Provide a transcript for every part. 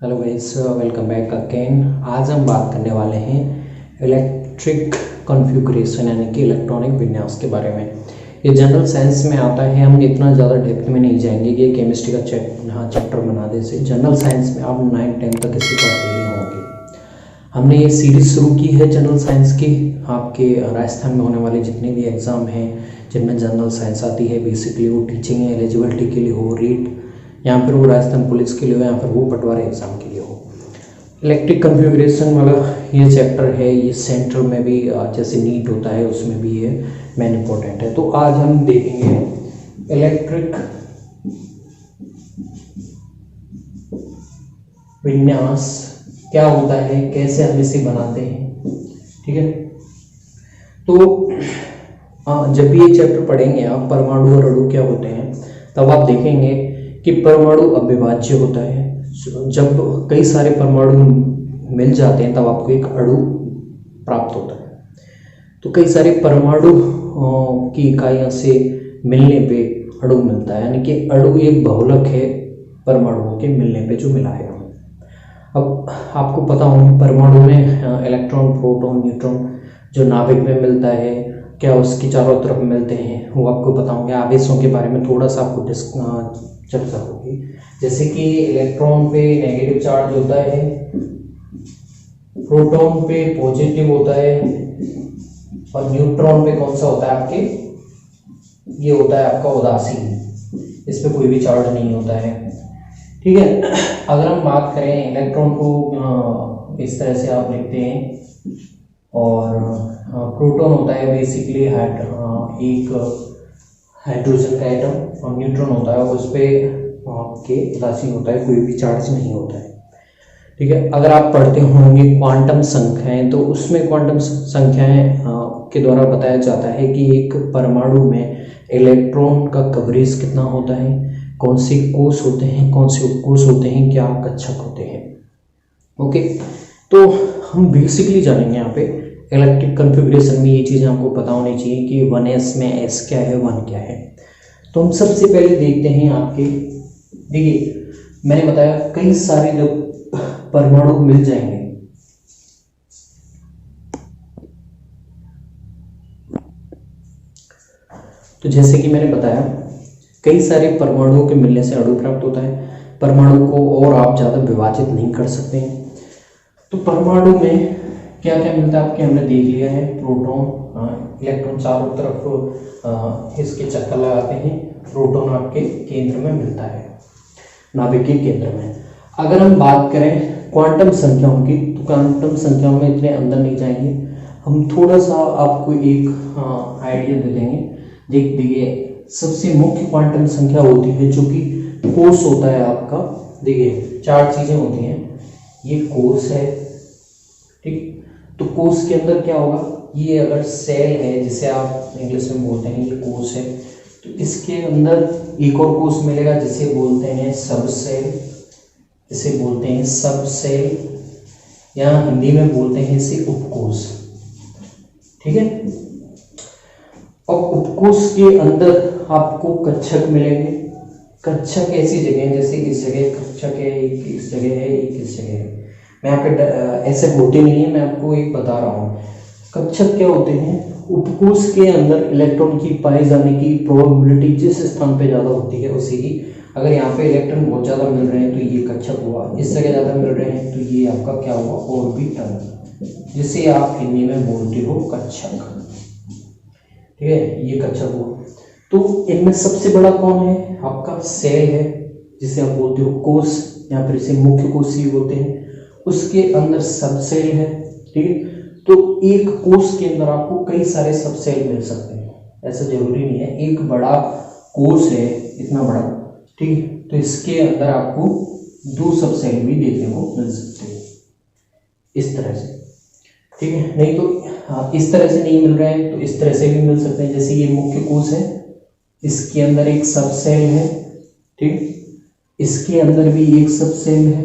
Hello guys, welcome back again. आज हम बात करने वाले हैं इलेक्ट्रिक कॉन्फ़िगरेशन यानी कि इलेक्ट्रॉनिक विन्यास के बारे में। ये जनरल साइंस में आता है, हम इतना ज़्यादा डेप्थ में नहीं जाएंगे कि केमिस्ट्री का चैप्टर बना दे से। जनरल साइंस में आप 9-10 तक इसे पढ़ते ही होंगे। हमने ये सीरीज़ शुरू की है जनरल साइंस की। आपके राजस्थान में होने वाले जितने भी एग्ज़ाम हैं जिनमें जनरल साइंस आती है, बेसिकली वो टीचिंग एलिजिबिलिटी के लिए हो, रीट यहाँ पर वो राजस्थान पुलिस के लिए हो, यहाँ पर वो पटवारी एग्ज़ाम के लिए हो। इलेक्ट्रिक कॉन्फ़िगरेशन वाला ये चैप्टर है, ये सेंट्रल में भी जैसे नीट होता है उसमें भी ये मेन इम्पोर्टेंट है। तो आज हम देखेंगे इलेक्ट्रिक विन्यास क्या होता है, कैसे हम इसे बनाते हैं। ठीक है, तो जब भी ये चैप्टर पढ़ेंगे आप, परमाणु और अणु क्या होते हैं, तब आप देखेंगे कि परमाणु अविभाज्य होता है। जब कई सारे परमाणु मिल जाते हैं तब आपको एक अणु प्राप्त होता है। तो कई सारे परमाणु की इकाइयों से मिलने पे अणु मिलता है, यानी कि अणु एक बहुलक है परमाणुओं के मिलने पे जो मिला है। अब आपको पता होगा परमाणु में इलेक्ट्रॉन, प्रोटॉन, न्यूट्रॉन जो नाभिक में मिलता है, क्या उसकी चारों तरफ मिलते हैं वो आपको पता होंगे। आवेशों के बारे में थोड़ा सा आपको चर्चा होगी, जैसे कि इलेक्ट्रॉन पे नेगेटिव चार्ज होता है, प्रोटॉन पे पॉजिटिव होता है और न्यूट्रॉन पे कौन सा होता है आपके, ये होता है आपका उदासीन, इस पे कोई भी चार्ज नहीं होता है। ठीक है, अगर हम बात करें इलेक्ट्रॉन को इस तरह से आप लिखते हैं, और प्रोटॉन होता है बेसिकली एक हाइड्रोजन का एटम, और न्यूट्रॉन होता है उस पर आपके उदासीन होता है, कोई भी चार्ज नहीं होता है। ठीक है, अगर आप पढ़ते होंगे क्वांटम संख्याएं, तो उसमें क्वांटम संख्याएं के द्वारा बताया जाता है कि एक परमाणु में इलेक्ट्रॉन का कवरेज कितना होता है, कौन से कोष होते हैं, कौन से उपकोष होते हैं, क्या कक्षक होते हैं। ओके, तो हम बेसिकली जानेंगे यहाँ पे इलेक्ट्रिक कॉन्फ़िगरेशन में ये चीज़ें आपको पता होनी चाहिए कि 1s में s क्या है, 1 क्या है। तो हम सबसे पहले देखते हैं आपके, देखिए मैंने बताया कई सारे जब परमाणु मिल जाएंगे तो जैसे कि मैंने बताया कई सारे परमाणुओं के मिलने से अणु प्राप्त होता है। परमाणु को और आप ज़्यादा विभाजित नहीं कर सकते हैं। तो परमाणु में क्या क्या मिलता है आपके, हमने देख लिया है। प्रोटॉन, इलेक्ट्रॉन चारों तरफ इसके चक्कर लगाते हैं, प्रोटॉन आपके केंद्र में मिलता है, नाभिक के केंद्र में। अगर हम बात करें क्वांटम संख्याओं की, तो क्वांटम संख्याओं में इतने अंदर नहीं जाएंगे, हम थोड़ा सा आपको एक आइडिया दे देंगे। देखिए सबसे मुख्य क्वांटम संख्या होती है जो कि कोष होता है आपका। देखिए 4 चीजें होती हैं, ये कोष है, ठीक। तो कोष के अंदर क्या होगा, ये अगर सेल है जिसे आप इंग्लिश में बोलते हैं ये कोष है, तो इसके अंदर एक और कोष मिलेगा जिसे बोलते हैं सब सेल, इसे बोलते हैं सब सेल, या हिंदी में बोलते हैं इसे उपकोष। ठीक है, और उपकोष के अंदर आपको कक्षक मिलेंगे। कक्षक ऐसी जगह है, जैसे इस जगह कक्षक है, एक इस जगह है, एक इस जगह है। मैं यहाँ पे ऐसे होते नहीं है, मैं आपको एक बता रहा हूँ। कक्षक क्या होते हैं, उपकोष के अंदर इलेक्ट्रॉन की पाए जाने की प्रोबेबिलिटी जिस स्थान पे ज़्यादा होती है उसी की। अगर यहाँ पे इलेक्ट्रॉन बहुत ज़्यादा मिल रहे हैं तो ये कक्षक हुआ, इस जगह ज़्यादा मिल रहे हैं तो ये आपका क्या हुआ, ऑर्बिटल, जिसे आप हिंदी में बोलते हो कक्षक। ठीक है, ये कक्षक हुआ। तो इनमें सबसे बड़ा कौन है, आपका सेल है, जिसे आप बोलते हो कोष, यहाँ पर इसे मुख्य कोष ही बोलते हैं। उसके अंदर सब सेल है। ठीक है, तो एक कोष के अंदर आपको कई सारे सब सेल मिल सकते हैं, ऐसा जरूरी नहीं है। एक बड़ा कोष है इतना बड़ा, ठीक है, तो इसके अंदर आपको 2 सब सेल भी देखने को मिल सकते हैं इस तरह से। ठीक है, नहीं तो इस तरह से नहीं मिल रहे हैं तो इस तरह से भी मिल सकते हैं। जैसे ये मुख्य कोष है, इसके अंदर एक सब सेल है, ठीक, इसके अंदर भी एक सब सेल है।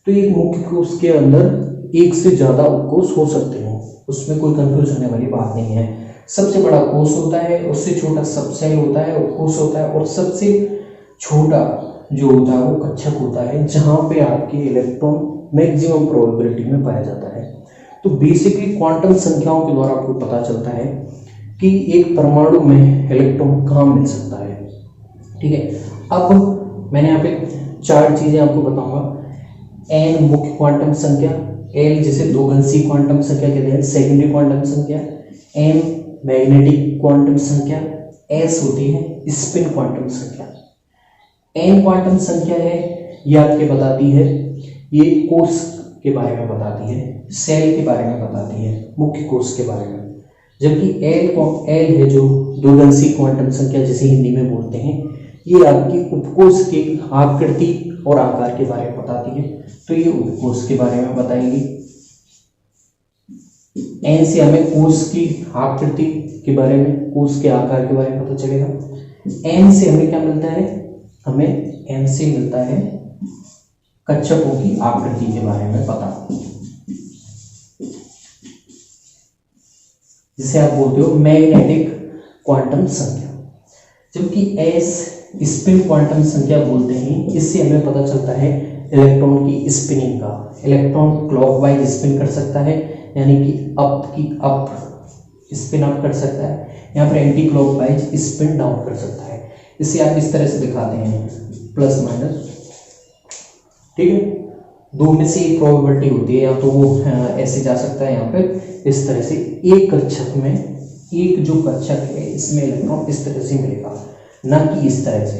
तो एक मुख्य कोष के अंदर एक से ज्यादा उपकोष हो सकते हैं, उसमें कोई कंफ्यूज होने वाली बात नहीं है। सबसे बड़ा कोष होता है, उससे छोटा सब सेल होता है, उपकोष होता है, और सबसे छोटा जो होता है वो कक्षक होता है जहाँ पे आपके इलेक्ट्रॉन मैक्सिमम प्रोबेबिलिटी में पाया जाता है। तो बेसिकली क्वांटम संख्याओं के द्वारा आपको पता चलता है कि एक परमाणु में इलेक्ट्रॉन कहाँ मिल सकता है। ठीक है, अब मैंने यहाँ पे 4 चीज़ें आपको बताऊंगा। एन मुख्य क्वांटम संख्या, एल जिसे दोगंशी क्वांटम संख्या कहते हैं सेकेंडरी क्वांटम संख्या, एम मैग्नेटिक क्वांटम संख्या, एस होती है स्पिन क्वांटम संख्या। एन क्वांटम संख्या है ये आपके बताती है, ये कोष के बारे में बताती है, सेल के बारे में बताती है, मुख्य कोष के बारे में। जबकि एल है जो दोगंशी क्वांटम संख्या जिसे हिंदी में बोलते हैं, ये आपकी उपकोष की आकृति और आकार के बारे में बताती है। तो ये उपकोष के बारे में बताएंगी। एन से हमें कोष की आकृति के बारे में, कोष के आकार के बारे में पता चलेगा। एन से हमें क्या मिलता है, हमें एन से मिलता है कक्षकों की आकृति के बारे में पता, जिसे आप बोलते हो मैग्नेटिक क्वांटम संख्या। जबकि एस स्पिन क्वांटम संख्या बोलते हैं, इससे हमें पता चलता है इलेक्ट्रॉन की स्पिनिंग का। इलेक्ट्रॉन क्लॉकवाइज स्पिन कर सकता है, यानी कि अप स्पिन अप कर सकता है, यहाँ पर एंटी क्लॉकवाइज स्पिन डाउन कर सकता है। इसे आप इस तरह से दिखाते हैं प्लस माइनस। ठीक है, दो में से एक प्रोबेबिलिटी होती है, या तो वो ऐसे जा सकता है यहाँ पर इस तरह से, एक कक्षक में एक जो कक्षक है इसमें इलेक्ट्रॉन इस तरह से मिलेगा, ना कि इस तरह से।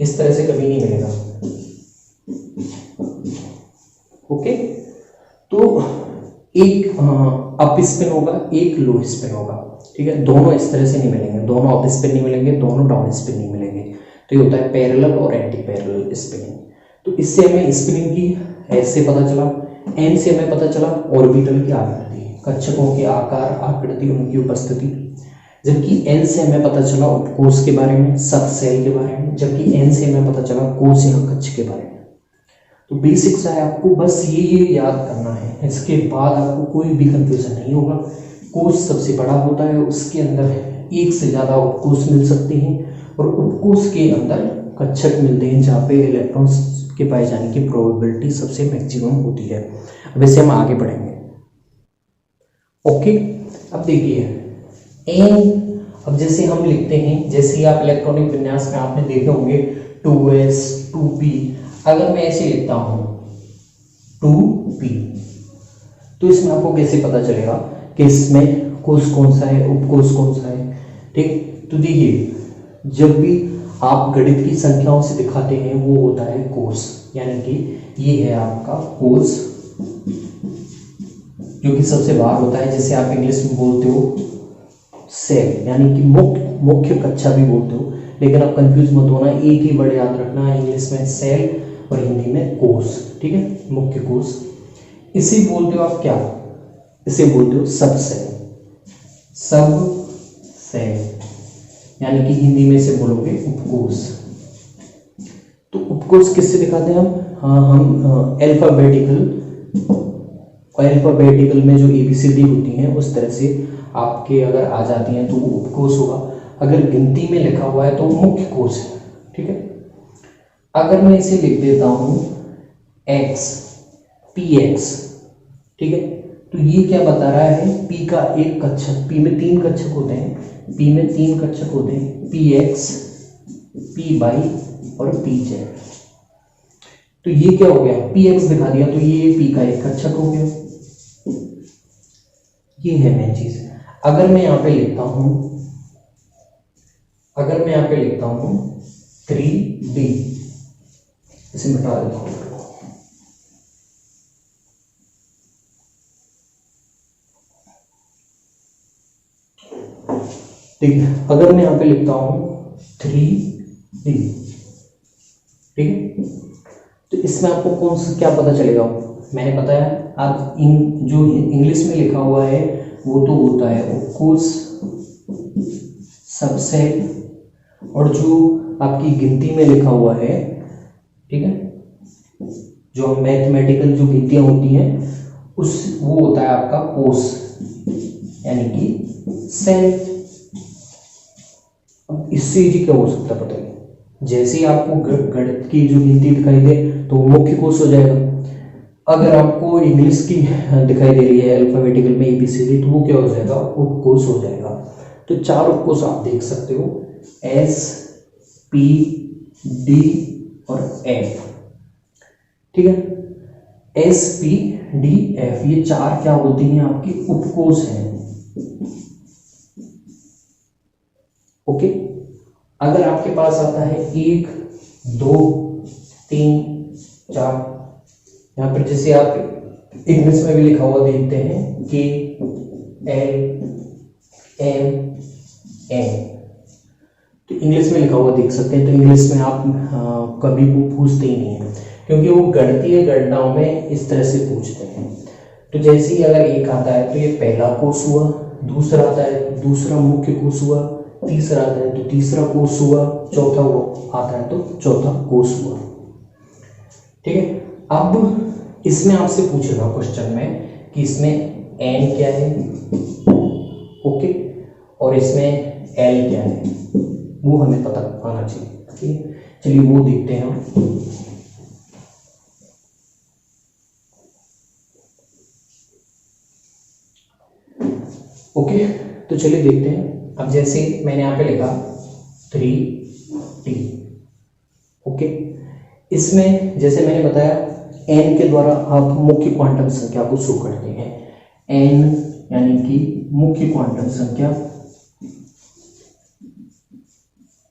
इस तरह से कभी नहीं मिलेगा। ओके, तो एक अप स्पिन होगा, एक लो स्पिन होगा। ठीक है, दोनों इस तरह से नहीं मिलेंगे, दोनों अप स्पिन नहीं मिलेंगे, दोनों डाउन स्पिन नहीं मिलेंगे। तो ये होता है पैरेलल और एंटी पैरेलल स्पिनिंग। तो इससे हमें स्पिनिंग की ऐसे पता चला। एन से हमें पता चला ऑर्बिटल की आकृति, कक्षकों के आकार, आकृति, उनकी उपस्थिति। जबकि एन से हमें पता चला उपकोष के बारे में, सब सेल के बारे में। जबकि एन से हमें पता चला कोष या कक्ष के बारे में। तो बेसिक सा है, आपको बस ये याद करना है, इसके बाद आपको कोई भी कंफ्यूजन नहीं होगा। कोष सबसे बड़ा होता है, उसके अंदर एक से ज़्यादा उपकोष मिल सकते हैं, और उपकोष के अंदर कक्षक मिलते हैं जहाँ पे इलेक्ट्रॉन्स के पाए जाने की प्रोबेबिलिटी सबसे मैक्सिमम होती है। अब इसे हम आगे बढ़ेंगे। ओके, अब देखिए एन, अब जैसे हम लिखते हैं, जैसे ही आप इलेक्ट्रॉनिक विन्यास में आपने देखे होंगे 2s 2p, अगर मैं ऐसे लिखता हूं 2p, तो इसमें आपको कैसे पता चलेगा कि इसमें कोष कौन सा है, उपकोष कौन सा है। ठीक, तो देखिए जब भी आप गणित की संख्याओं से दिखाते हैं वो होता है कोष, यानी कि ये है आपका कोष, जो कि सबसे बाहर होता है, जिसे आप इंग्लिश में बोलते हो सेल, यानी कि मुख्य कक्षा भी बोलते हो। लेकिन आप कंफ्यूज मत होना, एक ही वर्ड याद रखना, इंग्लिश में सेल और हिंदी में कोष। ठीक है, मुख्य कोष। इसे बोलते हो आप क्या, इसे बोलते हो सब सेल, सब सेल, यानी कि हिंदी में से बोलोगे उपकोष। तो उपकोष किससे दिखाते हैं हम? हाँ, हम अल्फाबेटिकल में जो ABCD होती हैं उस तरह से आपके अगर आ जाती हैं तो वो उपकोष होगा। अगर गिनती में लिखा हुआ है तो वो मुख्य कोष है। ठीक है, अगर मैं इसे लिख देता हूं x px, ठीक है, तो ये क्या बता रहा है, p का एक कक्षक, p में 3 कक्षक होते हैं, p में 3 कक्षक होते हैं, px, py और pz। तो ये क्या हो गया, px दिखा दिया, तो ये p का एक कक्षक हो गया। ये है मेन चीज। अगर मैं यहाँ पे लिखता हूं 3d, इसे मिटा देता हूं। ठीक है, अगर मैं यहाँ पे लिखता हूं 3d, ठीक है, तो इसमें आपको कौन सा क्या पता चलेगा? मैंने बताया, आप जो इंग्लिश में लिखा हुआ है वो तो होता है उपकोष, सबसेल, और जो आपकी गिनती में लिखा हुआ है, ठीक है, जो मैथमेटिकल जो गिनतियां होती हैं वो होता है आपका कोष, यानी कि सेल। अब इससे जी क्या हो सकता है बताइए? जैसे ही आपको गणित की जो गिनती दिखाई दे तो वो मुख्य कोश हो जाएगा। अगर आपको इंग्लिश की दिखाई दे रही है अल्फाबेटिकल में ABCD, तो वो क्या हो जाएगा, उपकोश हो जाएगा। तो 4 उपकोश आप देख सकते हो, S, P, D और F। ठीक है, S, P, D, F ये 4 क्या होती हैं, आपकी उपकोश हैं। ओके, अगर आपके पास आता है 1, 2, 3, 4, यहाँ पर जैसे आप इंग्लिश में भी लिखा हुआ देखते हैं K, L, M, N, तो इंग्लिश में लिखा हुआ देख सकते हैं। तो इंग्लिश में आप कभी वो पूछते ही नहीं है, क्योंकि वो गणितीय गणनाओं में इस तरह से पूछते हैं। तो जैसे ही अगर 1 आता है तो ये पहला कोश हुआ, दूसरा आता है तो दूसरा मुख्य कोश हुआ, तीसरा आता है तो तीसरा कोश हुआ, चौथा आता है तो चौथा कोश हुआ। ठीक है, अब इसमें आपसे पूछेगा क्वेश्चन में कि इसमें n क्या है, ओके, और इसमें l क्या है, वो हमें पता आना चाहिए। ठीक है, चलिए वो देखते हैं हम। ओके, तो चलिए देखते हैं। अब जैसे मैंने यहाँ पे लिखा 3t, ओके, इसमें जैसे मैंने बताया n के द्वारा आप मुख्य क्वांटम संख्या को शो करते हैं। n यानी कि मुख्य क्वांटम संख्या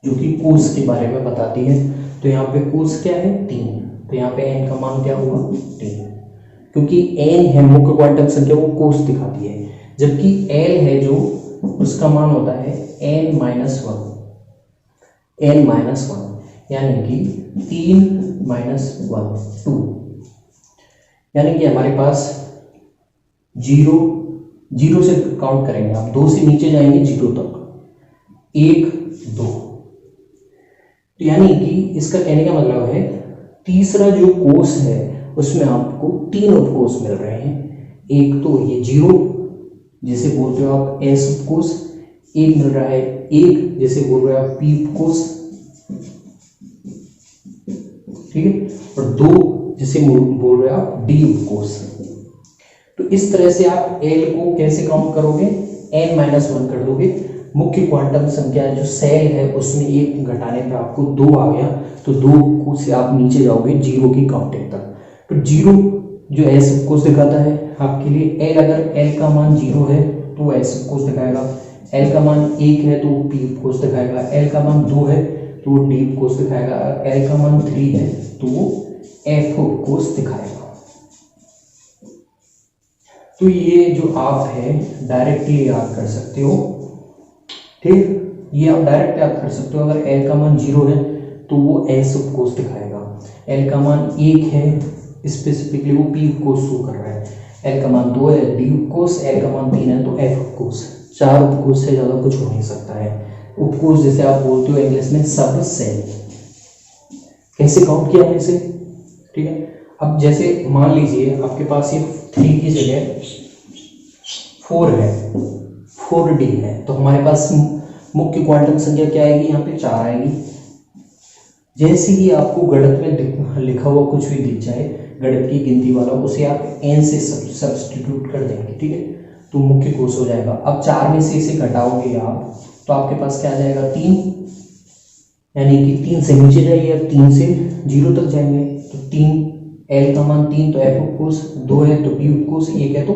जो कि कोश के बारे में बताती है। तो यहाँ पे कोश क्या है, 3, तो यहाँ पे n का मान क्या हुआ, 3, क्योंकि n है मुख्य क्वांटम संख्या, वो कोश दिखाती है, जबकि l है जो उसका मान होता है n-1, यानी कि 3 - 1 2, यानी कि हमारे पास 0 से काउंट करेंगे आप, 2 से नीचे जाएंगे 0 तक, 1 2, तो यानी कि इसका कहने का मतलब है तीसरा जो कोश है उसमें आपको 3 उपकोश मिल रहे हैं। एक तो ये 0 जिसे बोलते हो आप S उपकोश, एक मिल रहा है 1 जिसे बोल रहे हो आप P उपकोश, ठीक है, और 2 जिसे बोल रहे हो आप D उपकोश। तो इस तरह से आप L को कैसे काउंट करोगे, n-1 कर दोगे। मुख्य क्वांटम संख्या जो सेल है उसमें 1 घटाने पे आपको 2 आ गया, तो 2 से आप नीचे जाओगे 0 की काउंटिंग तक। तो 0 जो S उपकोश दिखाता है आपके लिए, L अगर L का मान 0 है तो S उपकोश दिखाएगा, L का मान 1 है तो P उपकोश दिखाएगा, L का मान 2 है तो वो D उपकोश दिखाएगा, L का मान 3 है तो वो F उपकोश दिखाएगा। तो ये जो आप है डायरेक्टली याद कर सकते हो, ठीक, ये आप डायरेक्ट याद कर सकते हो। अगर L का मान 0 है तो वो S उपकोश दिखाएगा, L का मान 1 है स्पेसिफिकली वो P उपकोश शो कर रहा है, L का मान 2 है D उपकोश, L का मान 3 है तो F उपकोश। 4 उपकोश से ज़्यादा कुछ हो नहीं सकता है। उपकोश जैसे आप बोलते हो इंग्लिश में सब सेल। कैसे काउंट किया हमने इसे, ठीक है। अब जैसे मान लीजिए आपके पास ये 3 की जगह 4 है, 4D है, तो हमारे पास मुख्य क्वांटम संख्या क्या आएगी, यहाँ पे 4 आएगी। जैसे ही आपको गणित में लिखा हुआ कुछ भी दिख जाए गणित की गिनती वाला, उसे आप n से सब्स्टिट्यूट कर देंगे, ठीक है, तो मुख्य कोश हो जाएगा। अब 4 में से इसे घटाओगे आप तो आपके पास क्या आ जाएगा, 3, यानी कि 3 से नीचे जाइए, अब 3 से 0 तक जाएंगे तो 3, L का मान 3 तो F उपकोश, 2 है तो P उपकोश, 1 है तो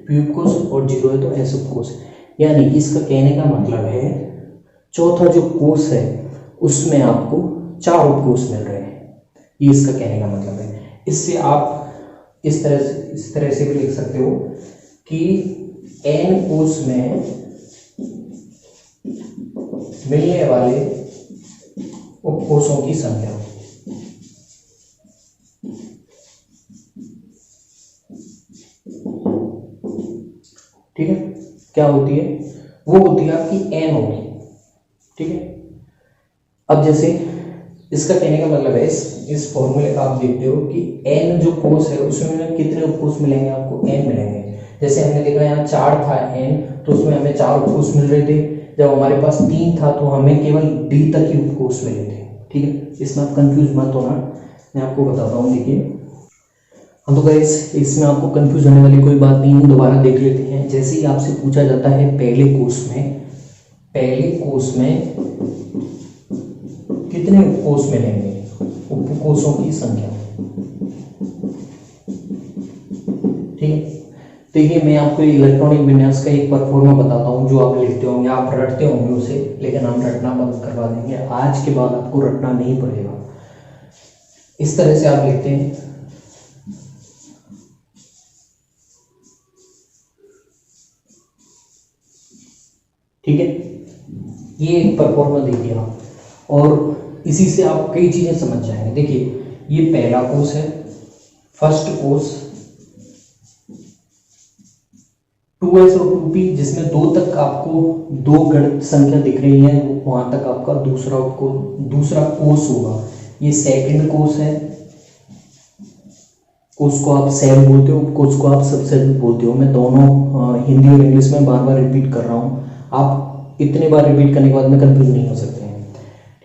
P उपकोश और 0 है तो S उपकोश। यानी कि इसका कहने का मतलब है चौथा जो कोश है उसमें आपको 4 उपकोश मिल रहे हैं, ये इसका कहने का मतलब है। इससे आप इस तरह से भी लिख सकते हो कि n कोश में मिलने वाले उपकोशों की संख्या, ठीक है, क्या होती है, वो होती है आपकी n होगी, ठीक है। अब जैसे इसका कहने का मतलब है इस फॉर्मूले का आप देखते हो कि n जो कोश है उसमें कितने उपकोश मिलेंगे, आपको n मिलेंगे। जैसे हमने देखा यहाँ 4 था n, तो उसमें हमें 4 उपकोश मिल रहे थे। जब हमारे पास 3 था तो हमें केवल d तक ही उपकोश मिले थे, ठीक है, इसमें आप कंफ्यूज मत होना, मैं आपको बताता हूँ। देखिए हाँ, तो गाइस इसमें आपको कंफ्यूज होने वाली कोई बात नहीं है, दोबारा देख लेते हैं। जैसे ही आपसे पूछा जाता है पहले कोष में कितने उपकोष मिलेंगे, उपकोषों की संख्या, ठीक है। देखिए मैं आपको इलेक्ट्रॉनिक विन्यास का एक परफॉर्मा बताता हूँ जो आप लिखते होंगे, आप रटते होंगे उसे, लेकिन हम रटना बंद करवा देंगे। आज के बाद आपको रटना नहीं पड़ेगा। इस तरह से आप लिखते हैं, ठीक है। ये एक परफॉर्मा देखिए आप, और इसी से आप कई चीजें समझ जाएंगे। देखिए ये पहला कोष है, फर्स्ट कोष 2s और 2p, जिसमें 2 तक आपको 2 गणित संख्या दिख रही है, वहां तक आपका दूसरा कोष होगा। ये सेकंड कोष है, कोष को आप सेल बोलते हो, कोष को आप सबसेल बोलते हो। मैं दोनों हिंदी और इंग्लिश में बार बार रिपीट कर रहा हूँ, आप इतने बार रिपीट करने के बाद में कंफ्यूज नहीं हो सकते हैं,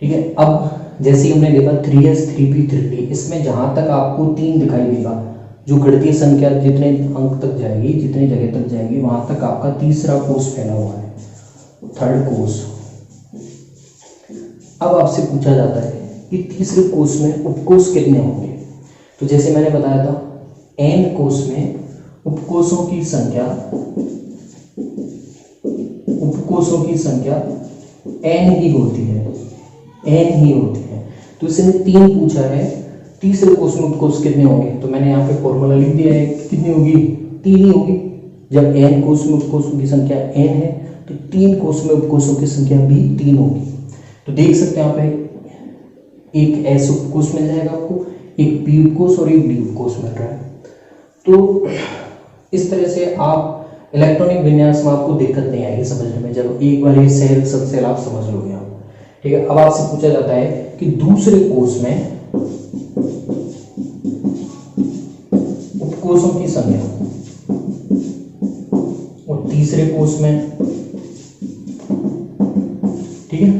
ठीक है। अब जैसे ही हमने देखा 3s 3p 3d, इसमें जहां तक आपको 3 दिखाई देगा, जो गणितीय संख्या जितने अंक तक जाएगी, जितने जगह तक जाएगी, वहां तक आपका तीसरा कोष फैला हुआ है, थर्ड कोष। अब आपसे पूछा जाता है कि तीसरे कोष में उपकोष कितने होंगे। तो जैसे मैंने बताया था n कोष में उपकोषों की संख्या n ही होती है। तो इसने 3 पूछा है, तीसरे कोष में उपकोष कितने होंगे, तो मैंने यहाँ पे फॉर्मूला लिख दिया है, कितनी होगी, 3 ही होगी। जब n कोष में उपकोषों की संख्या n है तो 3 कोष में उपकोषों की संख्या भी 3 होगी। तो देख सकते हैं यहाँ पे एक s उपकोष मिल जाएगा आपको, एक p उपकोष और एक d उपकोष मिल रहा है। तो इस तरह से आप इलेक्ट्रॉनिक विन्यास में आपको दिक्कत नहीं आएगी समझने में, जब एक बार ये सेल सबसेल आप समझ लोगे आप, ठीक है। अब आपसे पूछा जाता है कि दूसरे कोष में उपकोषों की संख्या और तीसरे कोष में, ठीक है।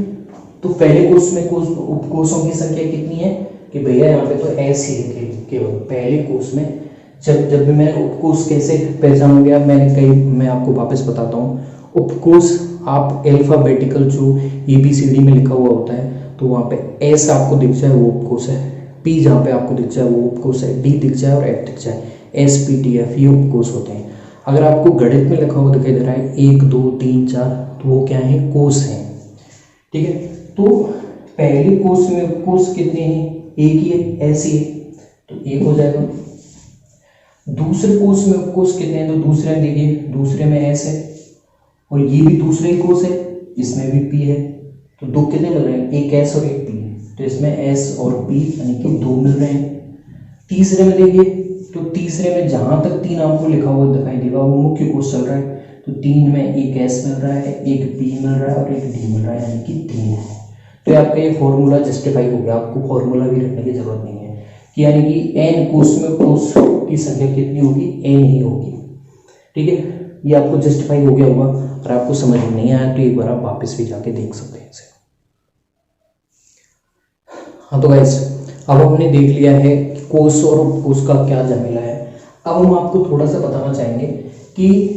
तो पहले कोष में उपकोषों की संख्या कितनी है कि भैया यहाँ पे तो s ही है केवल पहले कोष में। जब भी मैं उपकोष कैसे पहचानूंगा, मैं आपको वापस बताता हूँ। उपकोष आप अल्फाबेटिकल जो ABCD में लिखा हुआ होता है, तो वहाँ पे S आपको दिख जाए वो उपकोष है, P जहाँ पे आपको दिख जाए वो उपकोष है, D दिख जाए और F दिख जाए, SPTF ये उपकोष होते हैं। अगर आपको गणित में लिखा हुआ दिखाई दे रहा है 1 2 3 4, तो वो क्या है, कोष हैं, ठीक है। तो पहले कोष में उपकोष कितने हैं, एक ही है, S ही है, तो 1 हो जाएगा। दूसरे कोष में उपकोष कितने हैं, तो दूसरे में देखिए, दूसरे में s है और ये भी दूसरे ही कोष है, इसमें भी p है, तो 2 कितने मिल रहे हैं, एक s और एक p, तो इसमें s और p यानी कि 2 मिल रहे हैं। तीसरे में देखिए, तो तीसरे में जहां तक 3 आपको लिखा हुआ दिखाई देगा वो मुख्य कोष चल रहा है, तो 3 में एक s मिल रहा है, एक p मिल रहा है और एक d मिल रहा है, यानी कि 3 है। तो आपका ये फॉर्मूला जस्टिफाई हो गया, आपको फॉर्मूला भी रखने की जरूरत नहीं है कि यानी कि n कोष में कोष की संख्या कितनी होगी, n ही होगी, ठीक है। ये आपको जस्टिफाई हो गया होगा, और आपको समझ में नहीं आया तो एक बार आप वापस भी जाके देख सकते हैं इसे। हाँ तो गाइस, अब हमने देख लिया है कि कोष और उपकोष का क्या झमेला है। अब हम आपको थोड़ा सा बताना चाहेंगे कि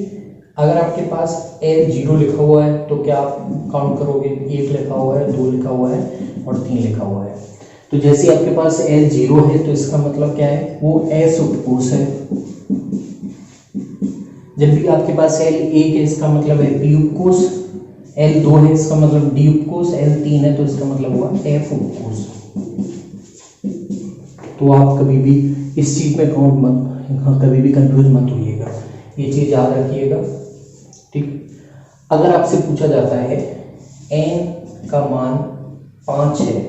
अगर आपके पास L0 लिखा हुआ है तो क्या आप काउंट करोगे, 1 लिखा हुआ है, 2 लिखा हुआ है और 3 लिखा हुआ है। तो जैसे आपके पास L0 है तो इसका मतलब क्या है, वो S उपकोष है। जब भी आपके पास L1 है इसका मतलब है P उपकोष, L2 है इसका मतलब D उपकोष, L3 है तो इसका मतलब हुआ F उपकोष। तो आप कभी भी इस चीज में कभी भी कंफ्यूज मत होइएगा, ये चीज याद रखिएगा, ठीक। अगर आपसे पूछा जाता है n का मान 5 है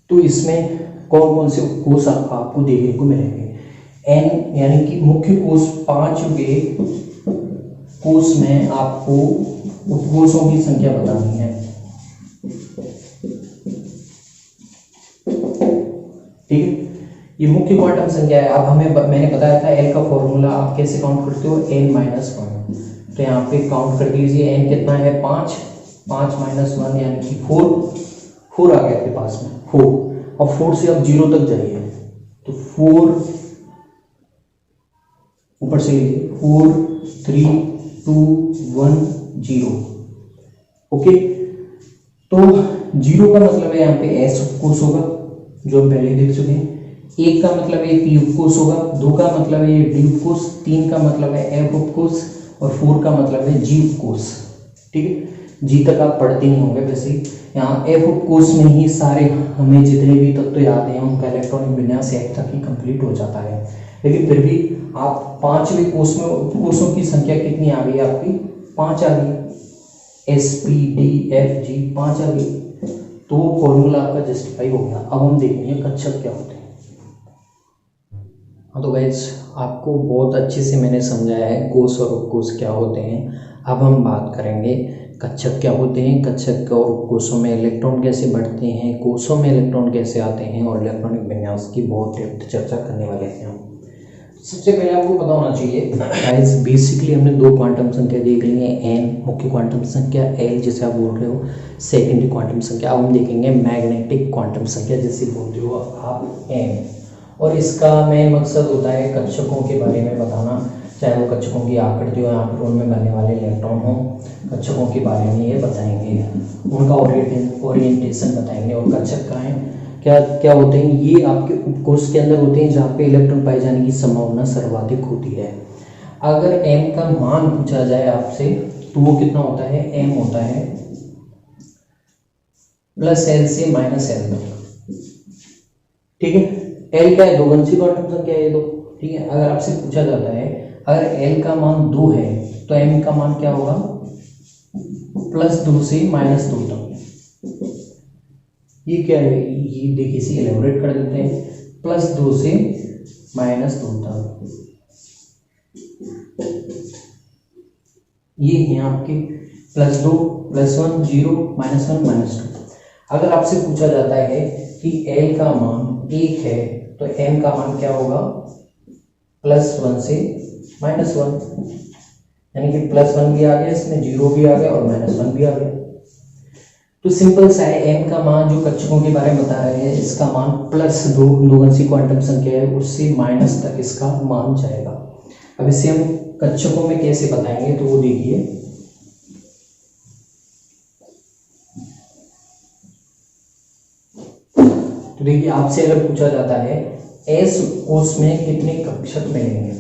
तो इसमें कौन कौन से उपकोष आपको देखने को मिलेंगे। n यानी कि मुख्य कोष 5वें कोष में आपको उपकोषों की संख्या बतानी है, ठीक है। ये मुख्य क्वांटम संख्या है। अब मैंने बताया था L का फॉर्मूला आप कैसे काउंट करते हो, n-1। तो यहाँ पे काउंट कर लीजिए, n कितना है 5 5 - 1 यानी कि 4 4 आ गया आपके पास में 4, और 4 से आप 0 तक जाइए तो 4 ऊपर से 4 3 2 1 0। ओके, तो 0 का मतलब है यहाँ पे एस उपकोष होगा जो हम पहले देख चुके हैं, 1 का मतलब है पी उपकोष होगा, 2 का मतलब है डी उपकोष, 3 का मतलब है एफ उपकोष, और 4 का मतलब है जी उपकोष। ठीक है, जी तक आप पढ़ते ही होंगे वैसे ही। यहाँ एफ उपकोष में ही सारे हमें जितने भी तत्व याद हैं उनका इलेक्ट्रॉनिक विन्यास एक तक ही कंप्लीट हो जाता है। लेकिन फिर भी आप 5वें कोष में उपकोषों की संख्या कितनी आ गई आपकी? 5 आ गई, S P D F G 5 आ गई, तो वो फॉर्मूला आपका जस्टिफाई हो गया। अब हम देखेंगे कक्षक क्या होते हैं। हाँ तो गाइस, आपको बहुत अच्छे से मैंने समझाया है कोष और उपकोष क्या होते हैं। अब हम बात करेंगे कक्षक क्या होते हैं, कक्षक और उपकोषों में इलेक्ट्रॉन कैसे बढ़ते हैं, कोषों में इलेक्ट्रॉन कैसे आते हैं, और इलेक्ट्रॉनिक विन्यास की बहुत डेप्थ चर्चा करने वाले हैं हम। सबसे पहले आपको पता होना चाहिए गाइस, बेसिकली हमने 2 क्वांटम संख्या देख ली है, एन मुख्य क्वांटम संख्या, एल जिसे आप बोल रहे हो सेकेंडरी क्वांटम संख्या। अब हम देखेंगे मैग्नेटिक क्वांटम संख्या जिसे बोलते हो आप एम, और इसका मेन मकसद होता है कक्षकों के बारे में बताना, चाहे वो कक्षकों की आकृति हो या फिर उनमें बनने वाले इलेक्ट्रॉन हो, कक्षकों के बारे में ये बताएंगे, उनका ओरिएंटेशन बताएंगे। और कक्षक का है क्या क्या होते हैं, ये आपके उपकोष के अंदर होते हैं जहाँ पे इलेक्ट्रॉन पाए जाने की संभावना सर्वाधिक होती है। अगर m का मान पूछा जाए आपसे तो वो कितना होता है, m होता है प्लस एल से माइनस एल तक। ठीक है, l क्या है, 2 वंशी क्वांटम संख्या है ये 2। ठीक है, अगर आपसे पूछा जाता है अगर l का मान 2 है तो m का मान क्या होगा, प्लस 2 से माइनस 2 तक। ये क्या है, ये देखिए इसे एलेबोरेट कर देते हैं, प्लस 2 से माइनस 2 तक। ये है आपके प्लस 2 प्लस 1 0 माइनस 1 माइनस 2। अगर आपसे पूछा जाता है कि L का मान 1 है तो M का मान क्या होगा, प्लस 1 से माइनस 1, यानी कि प्लस 1 भी आ गया, इसमें 0 भी आ गया और माइनस 1 भी आ गया। तो सिंपल सा है, m का मान जो कक्षकों के बारे में बता रहे हैं इसका मान प्लस 2 वंशी क्वांटम संख्या है, उससे माइनस तक इसका मान जाएगा। अब इसे हम कक्षकों में कैसे बताएंगे तो वो देखिए, तो देखिए आपसे अगर पूछा जाता है एस कोष में कितने कक्षक मिलेंगे,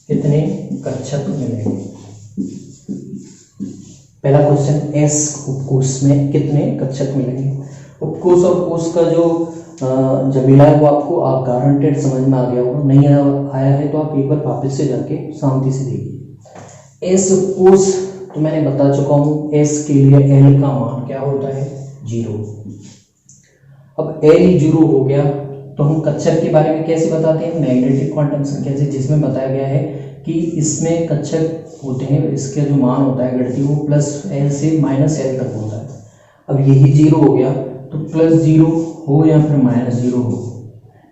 कितने कक्षक मिलेंगे। पहला क्वेश्चन, एस उपकोष में कितने कक्षक मिलेंगे। उपकोष और कोष का जो जमीला है वो आपको आप गारंटेड समझ में आ गया होगा, नहीं आया है तो आप एक बार वापस से जाके शांति से देखिए। एस उपकोष तो मैंने बता चुका हूँ, एस के लिए एल का मान क्या होता है, 0। अब एल 0 हो गया तो हम कक्षक के बारे में कैसे बताते हैं, मैग्नेटिक क्वांटम संख्या से, जिसमें बताया गया है कि इसमें कक्षक होते हैं, इसका जो मान होता है गणितीय वो प्लस एल से माइनस एल तक होता है। अब यही 0 हो गया तो प्लस 0 हो या फिर माइनस 0 हो,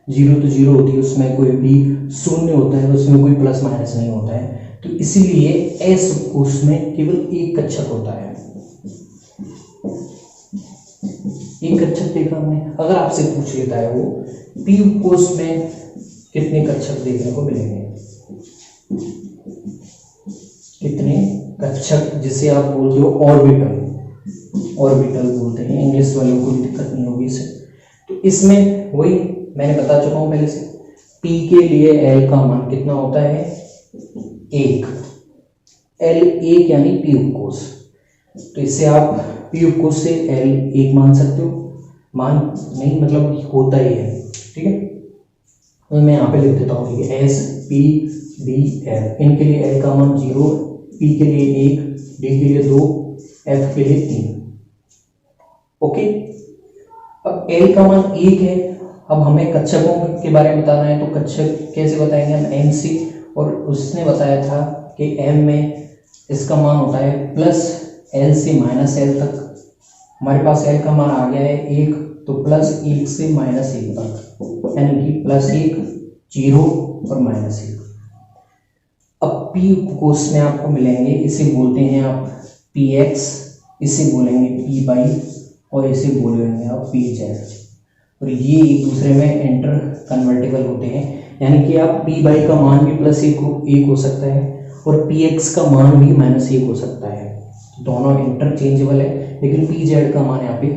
0 तो 0 होती है, उसमें कोई भी शून्य होता है, उसमें कोई प्लस माइनस नहीं होता है। तो इसीलिए एस उपकोष में केवल एक कक्षक होता है, एक कक्षक देखा हमने। अगर आपसे पूछ लेता है वो पी उपकोष में कितने कक्षक देखने को मिलेंगे, कितने कक्षक, जिसे आप बोलते हो ऑर्बिटल, ऑर्बिटल बोलते हैं, इंग्लिश वालों को दिक्कत नहीं होगी इससे। तो इसमें वही मैंने बता चुका हूं पहले से, P के लिए L का मान कितना होता है, 1, L 1 यानी P उपकोष। तो इससे आप P उपकोष से L 1 मान सकते हो, मान नहीं मतलब होता ही है। ठीक है, तो मैं यहाँ पे लिख देता हूँ, ठीक है, S P D L, इनके लिए L का मान 0, P के लिए 1, D के लिए 2, F के लिए 3। ओके, अब L का मान 1 है। अब हमें कक्षकों के बारे में बताना है तो कक्षक कैसे बताएंगे हम, M से, और उसने बताया था कि M में इसका मान होता है प्लस L से माइनस L तक। हमारे पास L का मान आ गया है 1, तो प्लस 1 से माइनस 1 तक, यानी कि प्लस 1 0 और माइनस 1। अब P उपकोष में आपको मिलेंगे, इसे बोलते हैं आप PX, इसे बोलेंगे पी बाई और इसे बोलेंगे आप पी जेड, और ये एक दूसरे में इंटर कन्वर्टेबल होते हैं, यानी कि आप पी बाई का मान भी +1 हो सकता है और पी एक्स का मान भी -1 हो सकता है, दोनों इंटरचेंजेबल है, लेकिन पी जेड का मान यहाँ पे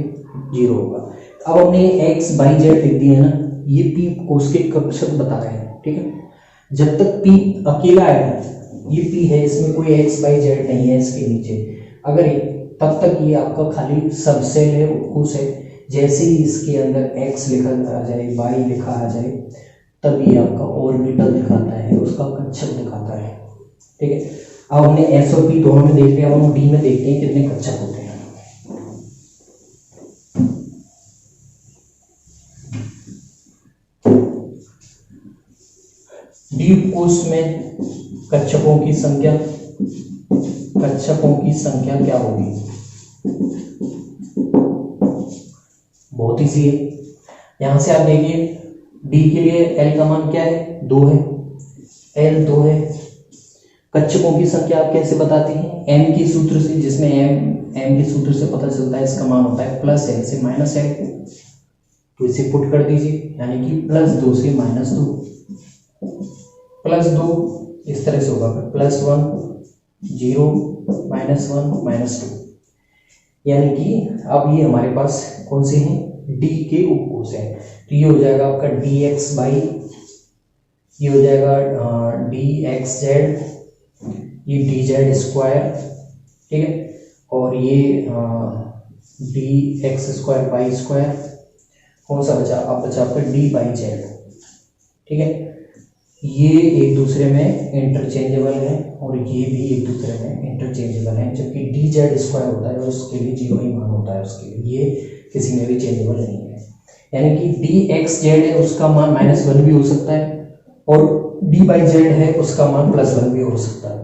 0 होगा। अब हमने एक्स बाई जेड लिख दिया है ना, ये पी कोस के कक्षक बता रहे हैं, ठीक है। जब तक पी अकेला है, ये पी है, इसमें कोई एक्स बाई जेड नहीं है इसके नीचे, अगर तब तक ये आपका खाली सबसेल है, उपकोष है। जैसे ही इसके अंदर एक्स लिखा आ जाए, बाई लिखा आ जाए, तब ये आपका ऑर्बिटल दिखाता है, उसका कक्षक दिखाता है, ठीक है। अब हमने एस और पी दोनों में देख लिया, अब हम डी में देखते हैं कितने कक्षक होते हैं। डी उपकोष में कक्षकों की संख्या क्या होगी? बहुत इजी है, यहां से आप देखिए डी के लिए एल का मान क्या है? 2 है, एल 2 है। कक्षकों की संख्या आप कैसे बताते हैं? एम के सूत्र से, जिसमें एम के सूत्र से पता चलता है इसका मान होता है +l से -l, तो इसे पुट कर दीजिए, यानी कि +2 से -2, +2 इस तरह से होगा, +1 0 -1 -2, यानी कि अब ये हमारे पास कौन से हैं? डी के उपकोष हैं, तो ये हो जाएगा आपका dx बाई, ये हो जाएगा dxz, ये dz², ठीक है, और ये dx²y², कौन सा बचा? अब बचा आपका d बाई जेड, ठीक है। ये एक दूसरे में इंटरचेंजेबल है और ये भी एक दूसरे में इंटरचेंजेबल है, जबकि dz² होता है और उसके लिए 0 ही मान होता है, उसके लिए ये किसी में भी चेंजेबल नहीं है। यानी कि dxz है, उसका मान -1 भी हो सकता है, और d बाई जेड है, उसका मान +1 भी हो सकता है।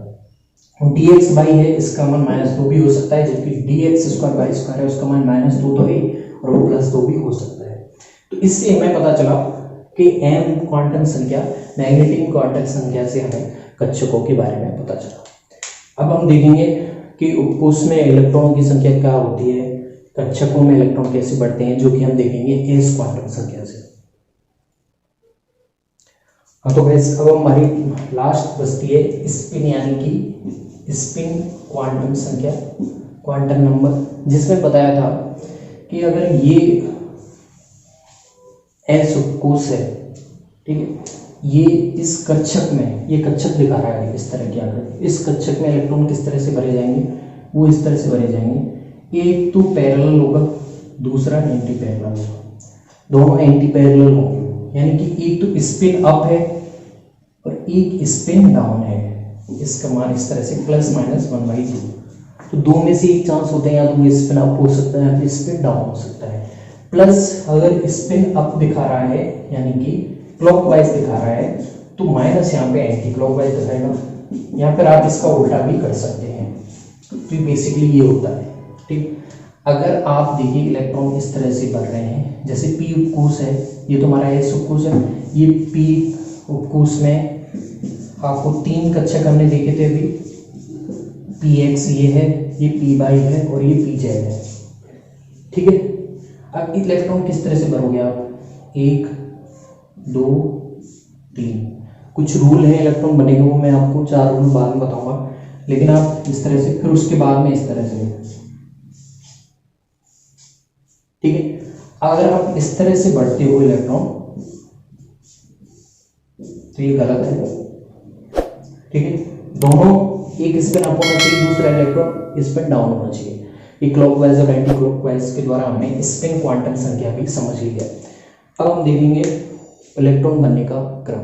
dx बाई है, इसका मान -2 भी हो सकता है, जबकि dx²y² है, उसका मान -2 तो है और वो +2 भी हो सकता है। तो इससे हमें पता चला कि m क्वांटम संख्या, मैग्नेटिक क्वांटम संख्या से हमें कक्षकों के बारे में पता चला। अब हम देखेंगे कि उपकोष में इलेक्ट्रॉनों की संख्या क्या होती है, कक्षकों में इलेक्ट्रॉन कैसे बढ़ते हैं, जो कि हम देखेंगे s क्वांटम संख्या से। हाँ, तो गाइस अब हमारी लास्ट बचती है स्पिन, यानी कि स्पिन क्वांटम संख्या, क्वांटम नंबर, जिसमें बताया था कि अगर ये s उपकोष है, ठीक है, ये इस कक्षक में, ये कक्षक दिखा रहा है इस तरह की आकृति, इस कक्षक में इलेक्ट्रॉन किस तरह से भरे जाएंगे? वो इस तरह से भरे जाएंगे, एक तो पैरेलल होगा, दूसरा एंटी पैरेलल होगा, दोनों एंटी पैरेलल होंगे, यानी कि एक तो स्पिन अप है और एक स्पिन डाउन है। इसका मान इस तरह से ±1/2, तो दो में से एक चांस होते हैं, या तो स्पिन अप हो सकता है या फिर स्पिन डाउन हो सकता है। प्लस अगर स्पिन अप दिखा रहा है, यानी कि क्लॉकवाइज दिखा रहा है, तो माइनस यहाँ पे एंटी क्लॉकवाइज दिखाएगा, यहाँ पर आप इसका उल्टा भी कर सकते हैं। तो बेसिकली ये होता है, ठीक। अगर आप देखिए इलेक्ट्रॉन इस तरह से बढ़ रहे हैं, जैसे पी उपकोष है, ये तो हमारा एस उपकोष है, ये पी उपकोष में आपको 3 कक्षक हमने देखे थे अभी, पी एक्स ये है, ये पी बाई है और ये पी जेड है, ठीक है। अब इलेक्ट्रॉन किस तरह से भरोगे आप? 1 2 3, कुछ रूल है इलेक्ट्रॉन बने हुए, वो मैं आपको 4 रूल बाद में बताऊंगा, लेकिन आप इस तरह से, फिर उसके बाद में इस तरह से, ठीक है। अगर आप इस तरह से बढ़ते हो इलेक्ट्रॉन, तो ये गलत है, ठीक है। दोनों, एक स्पिन अप होना चाहिए, दूसरा इलेक्ट्रॉन स्पिन डाउन होना चाहिए। ये क्लॉकवाइज और एंटी क्लॉकवाइज के द्वारा हमने स्पिन क्वांटम संख्या भी समझ ली है। अब हम देखेंगे इलेक्ट्रॉन बनने का क्रम।